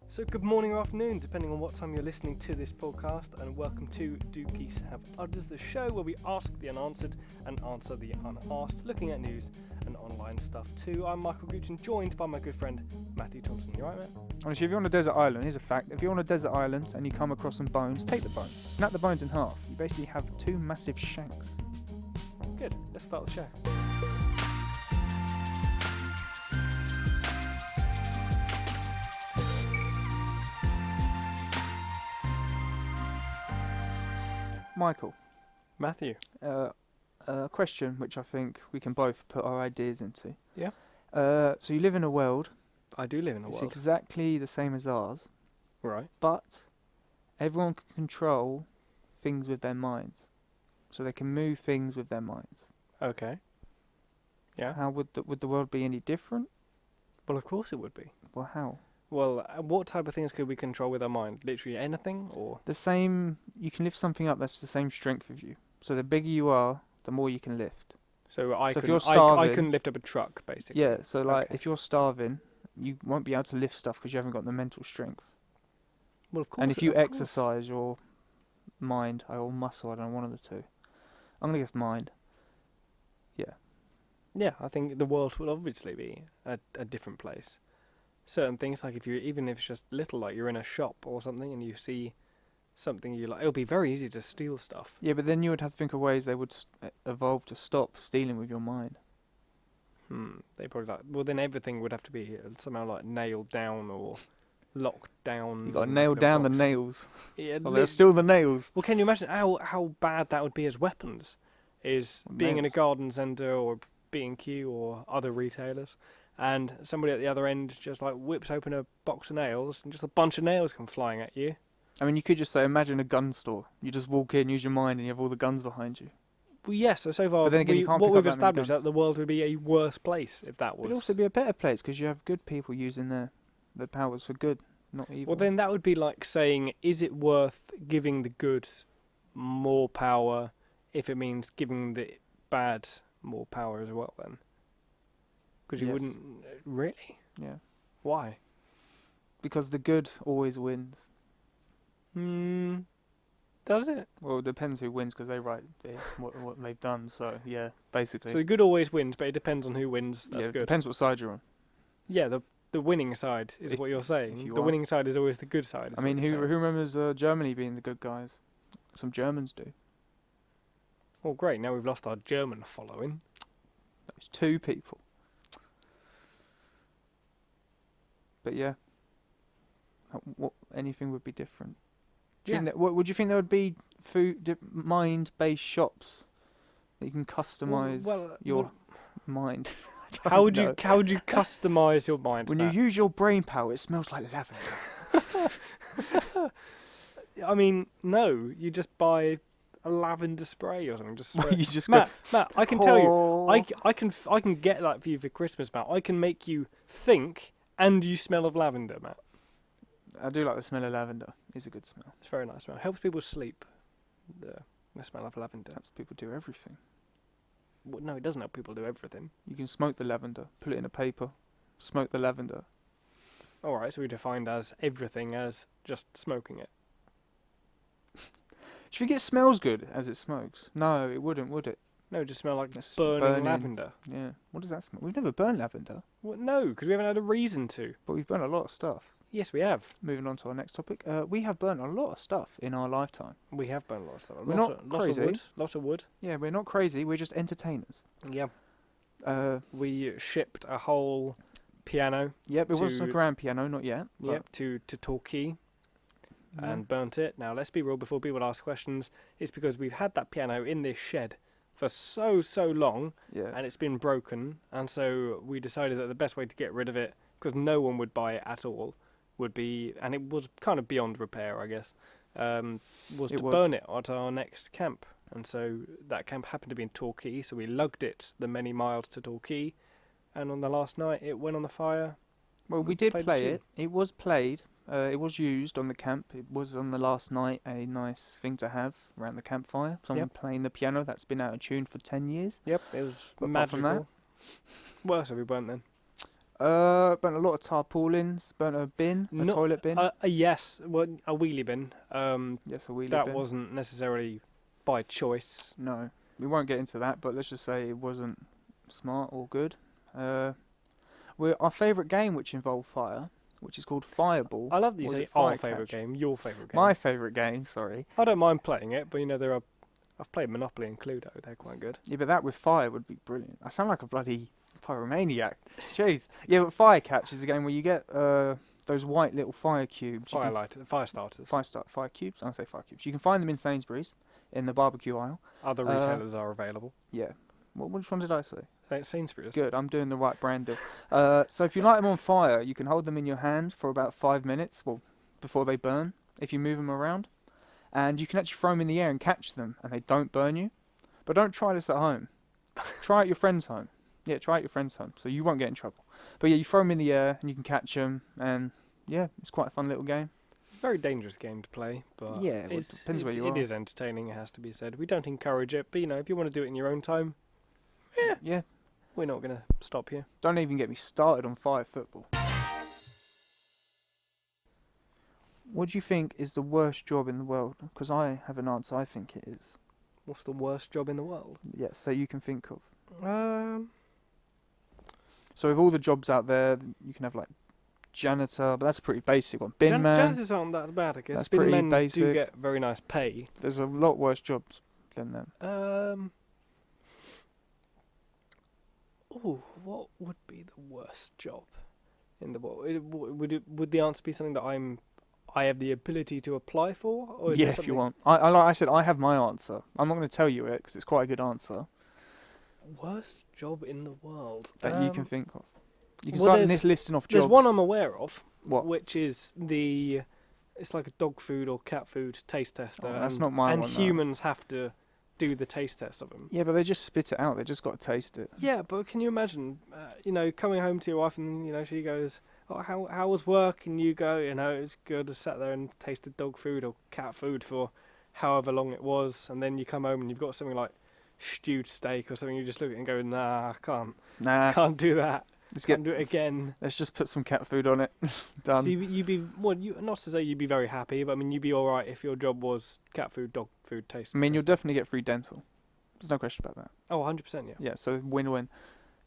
So good morning or afternoon, depending on what time you're listening to this podcast, and welcome to Do Geese Have Udders, the show where we ask the unanswered and answer the unasked, looking at news and online stuff too. I'm Michael Gooch and joined by my good friend Matthew Thompson. You alright, mate? Honestly, if you're on a desert island, here's a fact. If you're on a desert island and you come across some bones, take the bones. Snap the bones in half. You basically have two massive shanks. Good, let's start the show. Michael, Matthew. a question which I think we can both put our ideas into. Yeah. So you live in a world. I do live in a It's world. exactly the same as ours, Right. but everyone can control things with their minds. So they can move things with their minds. Okay. Yeah. How would the world be any different? Well, of course it would be. Well, how? Well, what type of things could we control with our mind? Literally anything, or? The same. You can lift something up that's the same strength of you. So the bigger you are, the more you can lift. So if couldn't, you're I starving- couldn't lift up a truck, basically. Yeah, so like Okay. if you're starving, you won't be able to lift stuff because you haven't got the mental strength. Well, of course. And if you of course. exercise your mind or muscle, I don't know, one of the two. I'm gonna guess mind. Yeah, I think the world will obviously be a different place. Certain things, like even if it's just little, like you're in a shop or something and you see something you like, it'll be very easy to steal stuff. Yeah, but then you would have to think of ways they would evolve to stop stealing with your mind. They probably well then everything would have to be somehow like nailed down or locked down. You got to in nail a down the box. nails. Yeah, Well, they're still the nails. well, can you imagine how bad that would be as weapons? Is Well, being in a nails. garden centre or B&Q or other retailers, and somebody at the other end just like whips open a box of nails, and just a bunch of nails come flying at you. I mean, you could just say, imagine a gun store. You just walk in, use your mind, and you have all the guns behind you. Well, yes. So far, But then again, you can't what pick we've up that many established guns. that the world would be a worse place if that But was. it'd also be a better place because you have good people using their powers for good, not evil. Well, then that would be like saying, is it worth giving the good more power if it means giving the bad more power as well? Then, because you Yes. wouldn't really. Yeah. Why? Because the good always wins. Does it? Well, it depends who wins because they write what they've done. So yeah, basically. So the good always wins, but it depends on who wins. That's yeah, it good. depends what side you're on. Yeah, the winning side is If- what you're saying. if you The are. winning side is always the good side. is I what mean, you're who saying. remembers Germany being the good guys? Some Germans do. Well, great. Now we've lost our German following. Those two people. But yeah, what anything would be different? Do you Yeah. think that, what would you think there would be mind-based shops that you can customize your mind? I How would don't you know. customize your mind? When Matt? you use your brain power, it smells like lavender. I mean, no. You just buy a lavender spray or something. Just spray. you just Matt, go. Matt, I can tell you, "Oh." I can get that for you for Christmas, Matt. I can make you think and you smell of lavender, Matt. I do like the smell of lavender. It's a good smell. It's a very nice smell. Helps people sleep. The smell of lavender. Helps people do everything. Well, no, it doesn't help people do everything. You can smoke the lavender, put it in a paper, smoke the lavender. All right, so we defined as everything as just smoking it. Do you think it smells good as it smokes? No, it wouldn't, would it? No, it just smell like It's burning lavender. Yeah. What does that smell? We've never burned lavender, Well, no, because we haven't had a reason to. but we've burned a lot of stuff. Yes, we have. Moving on to our next topic. We have burnt a lot of stuff in our lifetime. We have burned a lot of stuff. We're Lots not of, lots crazy. of wood. Lots of wood. Yeah, we're not crazy. We're just entertainers. Yeah. Uh, We shipped a whole piano. yep, it was a To- grand piano, not yet. but Yep. To Torquay yeah. and burnt it. Now let's be real. Before people ask questions, it's because we've had that piano in this shed for so long, Yeah. and it's been broken, and so we decided that the best way to get rid of it, because no one would buy it at all, would be, and it was kind of beyond repair, I guess, was It to was. burn it at our next camp. And so that camp happened to be in Torquay, so we lugged it the many miles to Torquay, and on the last night it went on the fire. Well, we we did played the play tune. it. It was played. It was used on the camp. It was on the last night a nice thing to have around the campfire. Someone playing the piano that's been out of tune for 10 years. Yep, it was But apart from magical. What else have we burnt then? Burnt a lot of tarpaulins. Burnt a toilet bin. Yes, well, a wheelie bin. Yes, a wheelie bin. That wasn't necessarily by choice. No, we won't get into that, but let's just say it wasn't smart or good. Our favourite game, which involved fire, which is called Fireball. I love that you say our favourite game, your favourite game. My favourite game, sorry. I don't mind playing it, but I've played Monopoly and Cluedo, they're quite good. Yeah, but that with fire would be brilliant. I sound like a bloody pyromaniac. Jeez. Yeah, but Fire Catch is a game where you get those white little fire cubes. Fire starters. Fire cubes? I'll say fire cubes. You can find them in Sainsbury's, in the barbecue aisle. Other retailers are available. Yeah. Which one did I say? Sainsbury's. Good, I'm doing the right brand deal. So if you light them on fire, you can hold them in your hand for about 5 minutes, before they burn, if you move them around. And you can actually throw them in the air and catch them, and they don't burn you. But don't try this at home. Try it at your friend's home. Yeah, try it at your friend's home, so you won't get in trouble. But yeah, you throw them in the air, and you can catch them, and yeah, it's quite a fun little game. Very dangerous game to play, but yeah, it depends where you are. It is entertaining, it has to be said. We don't encourage it, but if you want to do it in your own time, yeah, we're not going to stop you. Don't even get me started on fire football. What do you think is the worst job in the world? Because I have an answer. I think it is. What's the worst job in the world? Yes, that you can think of. So with all the jobs out there, you can have like janitor, but that's a pretty basic one. Bin man. Janitors aren't that bad, I guess. That's Bin pretty men basic. do get very nice pay. There's a lot worse jobs than them. What would be the worst job in the world? Would the answer be something that I have the ability to apply for? Or is if you want. Like I said, I have my answer. I'm not going to tell you it because it's quite a good answer. Worst job in the world that you can think of. You can start this listing off jobs. There's one I'm aware of. What? Which is it's like a dog food or cat food taste tester. Oh, that's not my one. And humans have to do the taste test of them. Yeah, but they just spit it out. They just got to taste it. Yeah, but can you imagine, coming home to your wife and she goes, "Oh, how was work?" And you go, "It's good." I sat there and tasted dog food or cat food for however long it was, and then you come home and you've got something like stewed steak or something. You just look at it and go, "Nah, I can't. Nah, can't do that. Can't do it again." Let's just put some cat food on it. Done. So you'd be not to say you'd be very happy, but you'd be all right if your job was cat food, dog food, taste. You'll definitely get free dental. There's no question about that. Oh, 100%, yeah. Yeah, so win-win.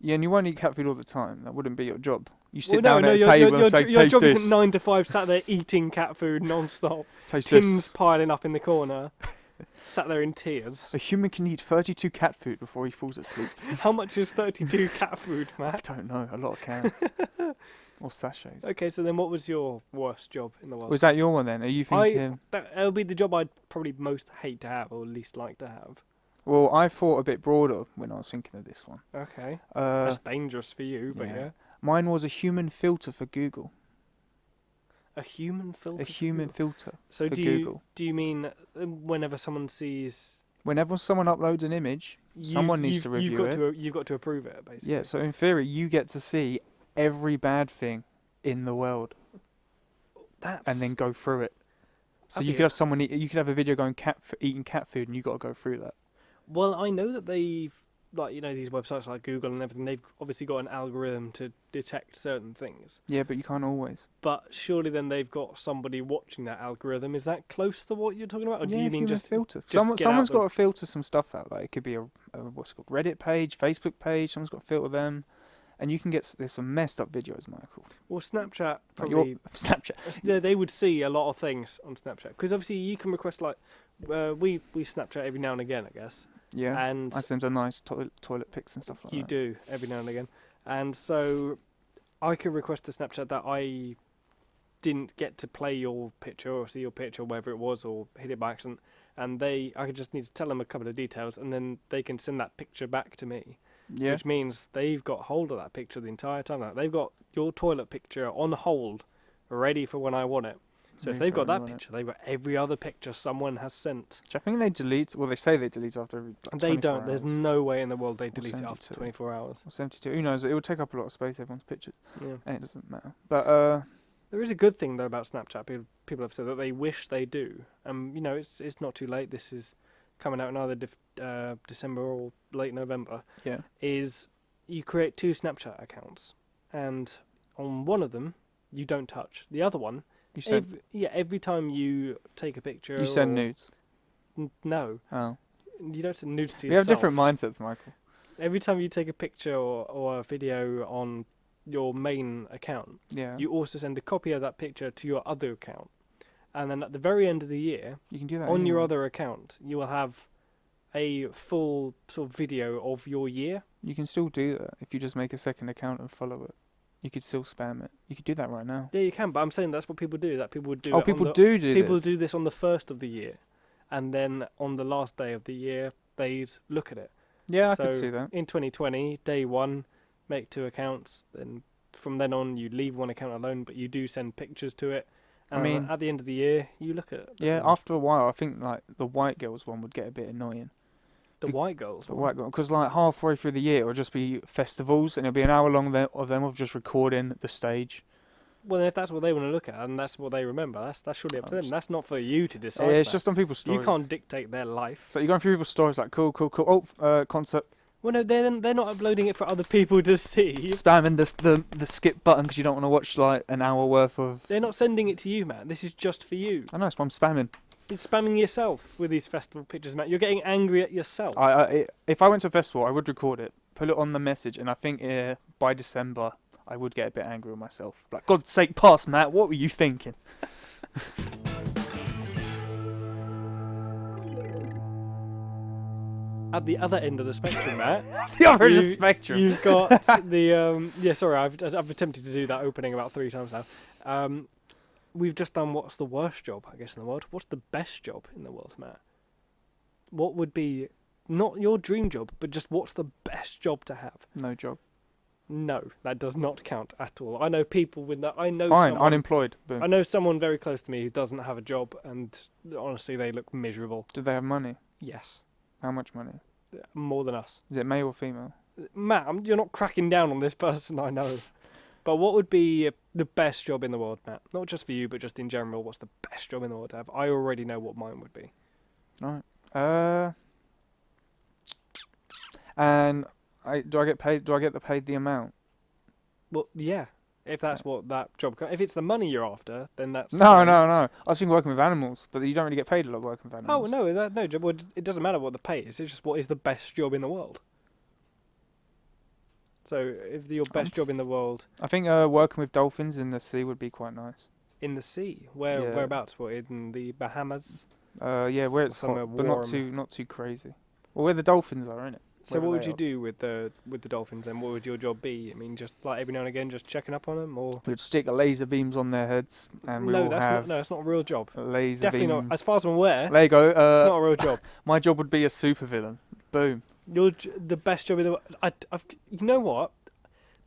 Yeah, and you won't eat cat food all the time. That wouldn't be your job. You sit down at a table and say, "Taste this." Your job isn't 9 to 5, sat there eating cat food non-stop. Taste Tins this. piling up in the corner. Sat there in tears. A human can eat 32 cat food before he falls asleep. How much is 32 cat food, Matt? I don't know. A lot of cans. Or sachets. Okay, so then what was your worst job in the world? Was that your one then? Are you thinking... That'll be the job I'd probably most hate to have or least like to have. Well, I thought a bit broader when I was thinking of this one. Okay. That's dangerous for you, but yeah. Mine was a human filter for Google. A human filter? A human filter for Google. Do you mean whenever someone sees... Whenever someone uploads an image, someone needs to review it. You've got to approve it, basically. Yeah, so in theory, you get to see every bad thing in the world. And then go through it. So you could have someone... You could have a video going eating cat food, and you've got to go through that. Well, I know that they've... these websites like Google and everything, they've obviously got an algorithm to detect certain things. Yeah, but you can't always. But surely then they've got somebody watching that algorithm. Is that close to what you're talking about? Or do you mean just filter? Someone's got to filter some stuff out. Like it could be a what's it called, Reddit page, Facebook page. Someone's got to filter them. And you can get... There's some messed up videos, Michael. Well, Snapchat probably... Snapchat. They would see a lot of things on Snapchat. Because obviously you can request we Snapchat every now and again, I guess. Yeah, and I send some nice toilet pics and stuff like that. You do, every now and again. And so I could request a Snapchat that I didn't get to play your picture or see your picture, whatever it was, or hit it by accident. And I could just need to tell them a couple of details, and then they can send that picture back to me. Yeah. Which means they've got hold of that picture the entire time. They've got your toilet picture on hold, ready for when I want it. So if they've got that picture, they've got every other picture someone has sent. Which I think they delete. Well, they say they delete after every 24 They don't. hours. There's no way in the world they delete it after 24 hours. Or 72. Who knows? It will take up a lot of space, everyone's pictures. Yeah. And it doesn't matter. But there is a good thing, though, about Snapchat. People have said that they wish they do. It's not too late. This is coming out in either December or late November. Yeah. Is you create 2 Snapchat accounts. And on one of them, you don't touch. The other one, You send every time you take a picture. you send nudes. No, Oh, you don't send nudes to we yourself. have different mindsets, Michael. Every time you take a picture or a video on your main account, Yeah. you also send a copy of that picture to your other account. And then at the very end of the year, You can do that on your anyway. other account, you will have a full sort of video of your year. You can still do that if you just make a second account and follow it. You could still spam it. You could do that right now. Yeah, you can, but I'm saying that's what people do. That people would do. Oh, it people on do people this. do this on the first of the year, and then on the last day of the year, they'd look at it. Yeah, I So could see that. in 2020, day one, make 2 accounts. Then from then on, you leave one account alone, but you do send pictures to it. I And mean- at the end of the year, you look at Yeah, them. after a while, I think like the white girls one would get a bit annoying. the white girls. The white girl, because like halfway through the year, it'll just be festivals, and it'll be an hour long of them of just recording the stage. Well, if that's what they want to look at and that's what they remember, that's surely up to them. just- That's not for you to decide. Yeah, it's that. just on people's stories. You can't dictate their life. So you're going through people's stories like cool. Oh, concert. Well, no, they're not uploading it for other people to see. Spamming the skip button because you don't want to watch like an hour worth of. They're not sending it to you, Matt. This is just for you. I know, it's why I'm spamming. It's spamming yourself with these festival pictures, Matt. You're getting angry at yourself. If I went to a festival, I would record it, put it on the message, and I think by December I would get a bit angry with myself. Like, God's sake, pass, Matt. What were you thinking? At the other end of the spectrum, Matt, The other end of the You- spectrum. you've got the yeah. Sorry, I've attempted to do that opening about 3 times now. We've just done what's the worst job, I guess, in the world. What's the best job in the world, Matt? What would be not your dream job, but just what's the best job to have? No job. No, that does not count at all. I know people with that. I know Fine, someone, unemployed. Boom. I know someone very close to me who doesn't have a job, and honestly, they look miserable. Do they have money? Yes, How much money? more than us. Is it male or female? Matt, you're not cracking down on this person, I know. But what would be the best job in the world, Matt? Not just for you, but just in general. What's the best job in the world to have? I already know what mine would be. Right. And do I get paid? Do I get paid the amount? Well, yeah. If that's what that job... If it's the money you're after, then that's... No. I was thinking working with animals, but you don't really get paid a lot working with Oh, animals. no, no job. Well, it doesn't matter what the pay is. It's just what is the best job in the world. So, if your best job in the world... I think working with dolphins in the sea would be quite nice. In the sea? Yeah. Whereabouts? What, in the Bahamas? Yeah, where it's somewhere hot, but warm. not too crazy. Well, where the dolphins are, innit? So what Wherever would they you are. do with the dolphins then? What would your job be? I mean, just like every now and again, just checking up on them, or We'd stick laser beams on their heads, and we no? all That's have not. No, it's not a real job. a laser Definitely beam. not. As far as I'm aware, Lego. it's not a real job. My job would be a supervillain. Boom. The best job in the world. You know what?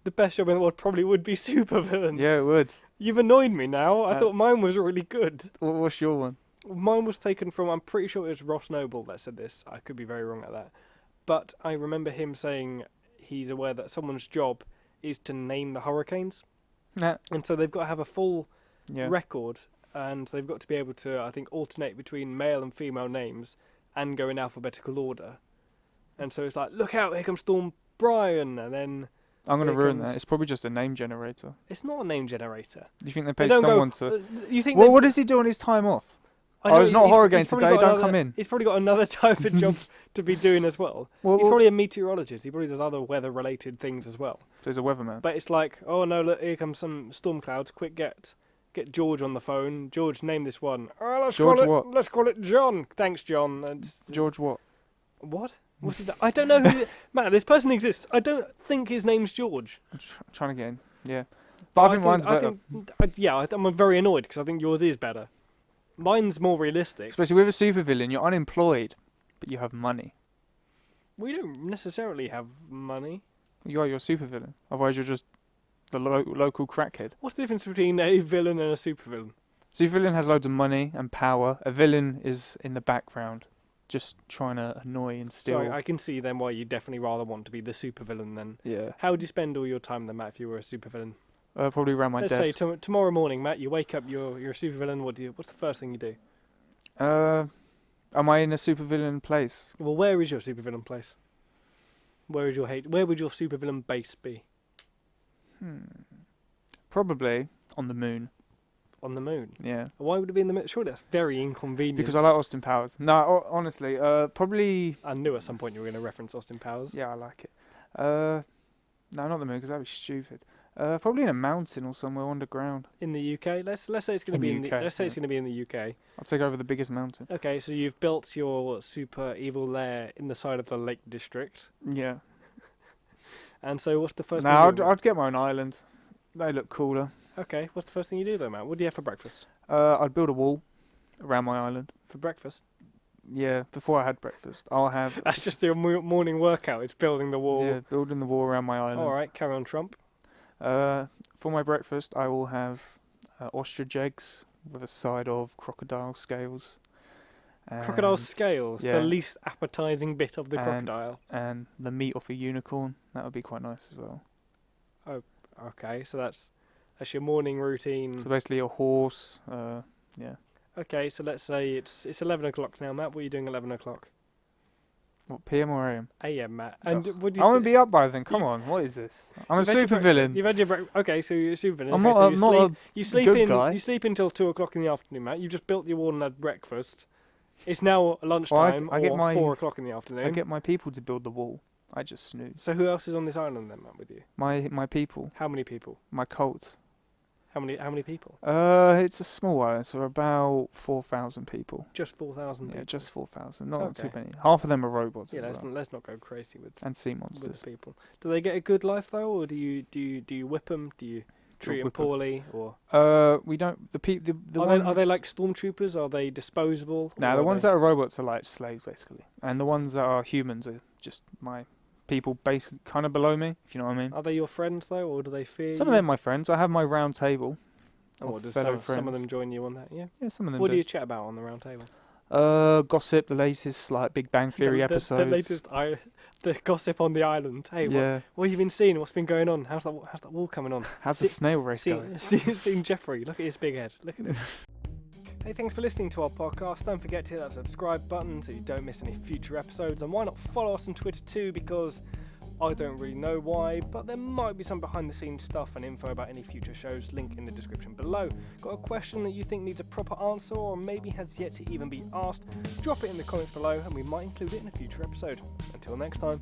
The best job in the world probably would be supervillain. Yeah, it would. You've annoyed me now. I thought That's- mine was really good. What's your one? Mine was taken from. I'm pretty sure it was Ross Noble that said this. I could be very wrong at that, but I remember him saying he's aware that someone's job is to name the hurricanes. Nah. And so they've got to have a full Yeah. record, and they've got to be able to, I think, alternate between male and female names and go in alphabetical order. And so it's like, look out, here comes Storm Brian, and then I'm gonna here ruin comes- that. It's probably just a name generator. it's not a name generator. Do you think they They paid don't someone go. to? You think? Well, they've- what does he do on his time off? I Oh, know it's not he's- horror game he's probably today, got don't come in. He's probably got another type of job to be doing as well. Well, He's probably a meteorologist. He probably does other weather-related things as well. so he's a weatherman. But it's like, oh no, look, here comes some storm clouds. Quick, get George on the phone. George, name this one. Oh, George call it, what? Let's call it John. Thanks, John. And George what? what? What's it? I don't know who. Man, this person exists. I don't think his name's George. I'm trying to get in. Yeah. But I think mine's better. I'm very annoyed because I think yours is better. Mine's more realistic. Especially with a supervillain, you're unemployed, but you have money. We don't necessarily have money. You're a supervillain. Otherwise, you're just the local crackhead. What's the difference between a villain and a supervillain? Supervillain has loads of money and power. A villain is in the background, just trying to annoy and steal. So I can see then why you definitely rather want to be the supervillain then. Yeah. How would you spend all your time then, Matt, if you were a supervillain? Probably around my Let's desk. say tomorrow morning, Matt, you wake up, you're a supervillain. What's the first thing you do? Am I in a supervillain place? Well, where is your supervillain place? Where would your supervillain base be? Probably on the moon. On the moon? Yeah. Why would it be in the moon? Surely that's very inconvenient. Because I like Austin Powers. No, honestly, probably. I knew at some point you were going to reference Austin Powers. Yeah, I like it. No, not the moon, because that'd be stupid. Probably in a mountain or somewhere underground. In the UK? Let's say it's going to be in the UK, let's say it's yeah. going to be in the UK. I'll take over the biggest mountain. Okay, so you've built your super evil lair in the side of the Lake District. Yeah. And so what's the first No, thing you do? I'd get my own island. They look cooler. Okay, what's the first thing you do though, Matt? What do you have for breakfast? I'd build a wall around my island. For breakfast? Yeah, before I had breakfast. I'll have... That's just your morning workout, it's building the wall. Yeah, building the wall around my island. Alright, carry on, Trump. For my breakfast, I will have ostrich eggs with a side of crocodile scales. Crocodile scales, yeah. the least appetising bit of the crocodile. And the meat off a unicorn. That would be quite nice as well. Okay, so that's your morning routine. So basically a horse, yeah. Okay, so let's say it's 11 o'clock now, Matt. What are you doing at 11 o'clock? What, PM or AM? AM, Matt. And what do you I won't be up by then. Come on, what is this? I'm a super villain. You've had your okay, so you're a super villain. I'm okay, not you sleep good in. guy. You sleep until 2 o'clock in the afternoon, Matt. You just built your wall and had breakfast. It's now lunchtime I get or 4 o'clock in the afternoon. I get my people to build the wall. I just snooze. So who else is on this island then, Matt, with you? My people. How many people? My cult. How many people? It's a small island, so about 4,000 people. Just 4,000 people? Yeah, just 4,000. Not Okay. too many. Half of them are robots. Yeah, as well. let's not go crazy with And sea with monsters. the people. Do they get a good life though, or do you whip them? Do you treat them whip 'em. poorly, or We don't. The are they like stormtroopers? Are they disposable? Nah, the ones that are robots are like slaves basically, and the ones that are humans are just my people, basically kind of below me. If you know what I mean. Are they your friends though, or do they fear Some you? of them are my friends. I have my round table. Oh, of what, does fellow some of friends. them join you on that? Yeah. Yeah, some of them What do. do you chat about on the round table? Gossip, the latest like Big Bang Theory episodes. The latest, the gossip on the island. Hey, Yeah. what have you been seeing? What's been going on? How's that wall coming on? How's the snail race going? Seen Jeffrey? Look at his big head. Look at him. Hey, thanks for listening to our podcast. Don't forget to hit that subscribe button so you don't miss any future episodes. And why not follow us on Twitter too, because I don't really know why, but there might be some behind the scenes stuff and info about any future shows, link in the description below. Got a question that you think needs a proper answer or maybe has yet to even be asked? Drop it in the comments below and we might include it in a future episode. Until next time.